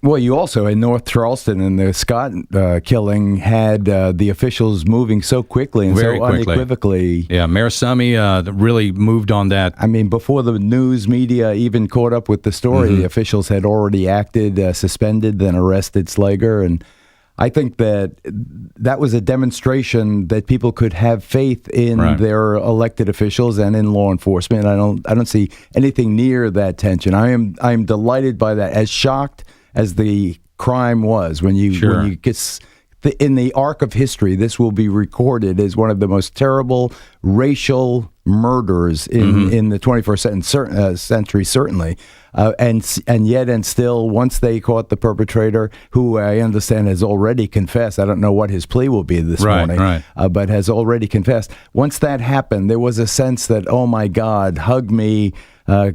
Well, you also, in North Charleston, in the Scott killing, had the officials moving so quickly and Very so quickly. unequivocally. Yeah, Mayor Summy really moved on that. I mean, before the news media even caught up with the story, the officials had already acted, suspended, then arrested Slager. And I think that was a demonstration that people could have faith in their elected officials and in law enforcement. I don't see anything near that tension. I am delighted by that. As shocked as the crime was, when you get in the arc of history, this will be recorded as one of the most terrible racial murders in the 21st century, certainly. And yet still, once they caught the perpetrator, who I understand has already confessed, I don't know what his plea will be this morning, but has already confessed. Once that happened, there was a sense that, oh my God, hug me,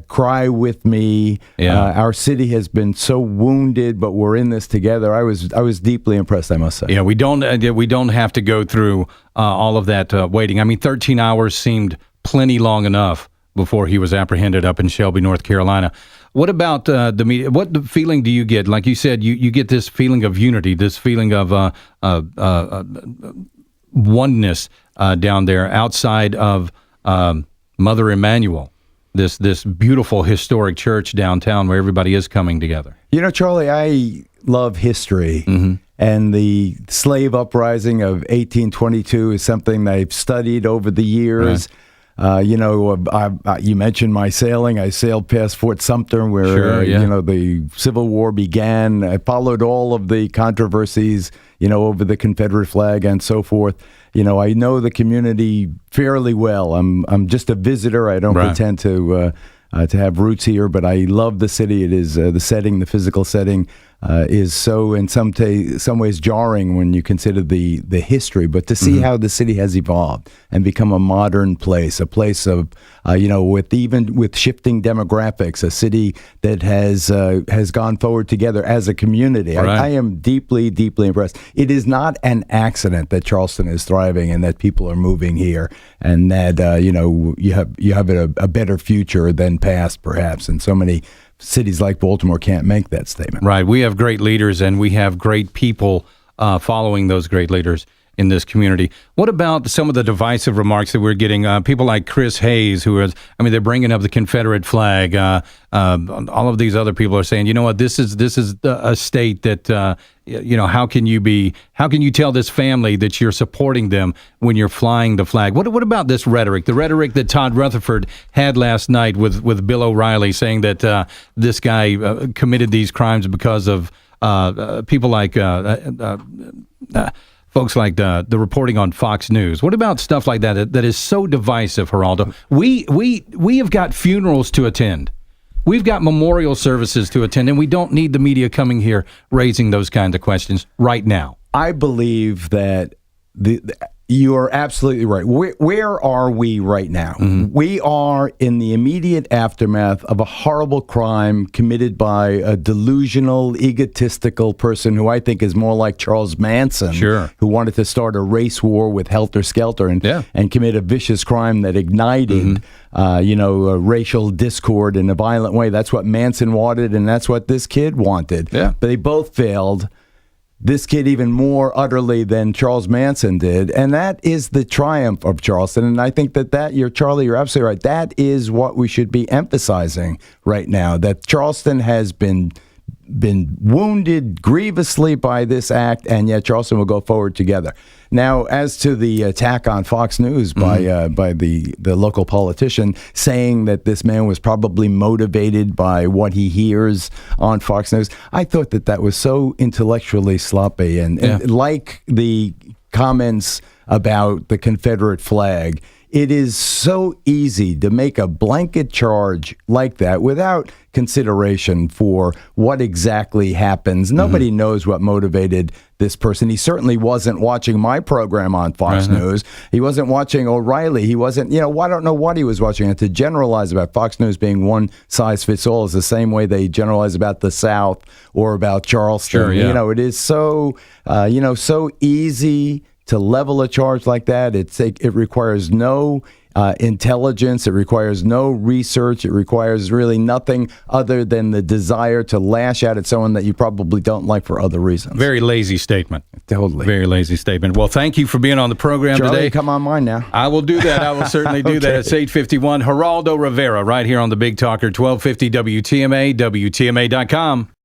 cry with me. Our city has been so wounded, but we're in this together. I was deeply impressed, I must say. Yeah, we don't have to go through all of that waiting. I mean, 13 hours seemed plenty long enough before he was apprehended up in Shelby, North Carolina. What about the media? What feeling do you get? Like you said, you get this feeling of unity, this feeling of oneness down there outside of Mother Emanuel, this beautiful historic church downtown where everybody is coming together. You know, Charlie, I love history. And the slave uprising of 1822 is something that I've studied over the years. You mentioned my sailing. I sailed past Fort Sumter where, the Civil War began. I followed all of the controversies, over the Confederate flag and so forth. I know the community fairly well. I'm just a visitor. I don't pretend to have roots here, but I love the city. It is the setting, the physical setting is so in some ways jarring when you consider the history, but to see how the city has evolved and become a modern place, a place of with shifting demographics, a city that has gone forward together as a community. I am deeply, deeply impressed. It is not an accident that Charleston is thriving and that people are moving here, and that you have a better future than past, perhaps, and so many cities like Baltimore can't make that statement. Right. We have great leaders, and we have great people following those great leaders in this community. What about some of the divisive remarks that we're getting? People like Chris Hayes, they're bringing up the Confederate flag. All of these other people are saying, you know what, this is a state that, how can you tell this family that you're supporting them when you're flying the flag? What about this rhetoric? The rhetoric that Todd Rutherford had last night with Bill O'Reilly, saying that this guy committed these crimes because of people like folks like the reporting on Fox News. What about stuff like that is so divisive, Geraldo? We have got funerals to attend. We've got memorial services to attend, and we don't need the media coming here raising those kinds of questions right now. I believe that you are absolutely right. Where are we right now? We are in the immediate aftermath of a horrible crime committed by a delusional, egotistical person who I think is more like Charles Manson, who wanted to start a race war with Helter Skelter and commit a vicious crime that ignited racial discord in a violent way. That's what Manson wanted, and that's what this kid wanted. But they both failed. This kid even more utterly than Charles Manson did, and that is the triumph of Charleston. And I think Charlie, you're absolutely right. That is what we should be emphasizing right now, that Charleston has been wounded grievously by this act, and yet Charleston will go forward together. Now, as to the attack on Fox News by the local politician, saying that this man was probably motivated by what he hears on Fox News, I thought that was so intellectually sloppy, and like the comments about the Confederate flag, it is so easy to make a blanket charge like that without consideration for what exactly happens. Nobody knows what motivated this person. He certainly wasn't watching my program on Fox News. He wasn't watching O'Reilly. He wasn't, I don't know what he was watching. And to generalize about Fox News being one size fits all is the same way they generalize about the South or about Charleston. It is so, so easy to level a charge like that. It requires no intelligence. It requires no research. It requires really nothing other than the desire to lash out at someone that you probably don't like for other reasons. Very lazy statement. Totally. Very lazy statement. Well, thank you for being on the program Charlie, today. come on mine now. I will do that. I will certainly do that. It's 8:51. Geraldo Rivera right here on the Big Talker, 1250 WTMA, WTMA.com.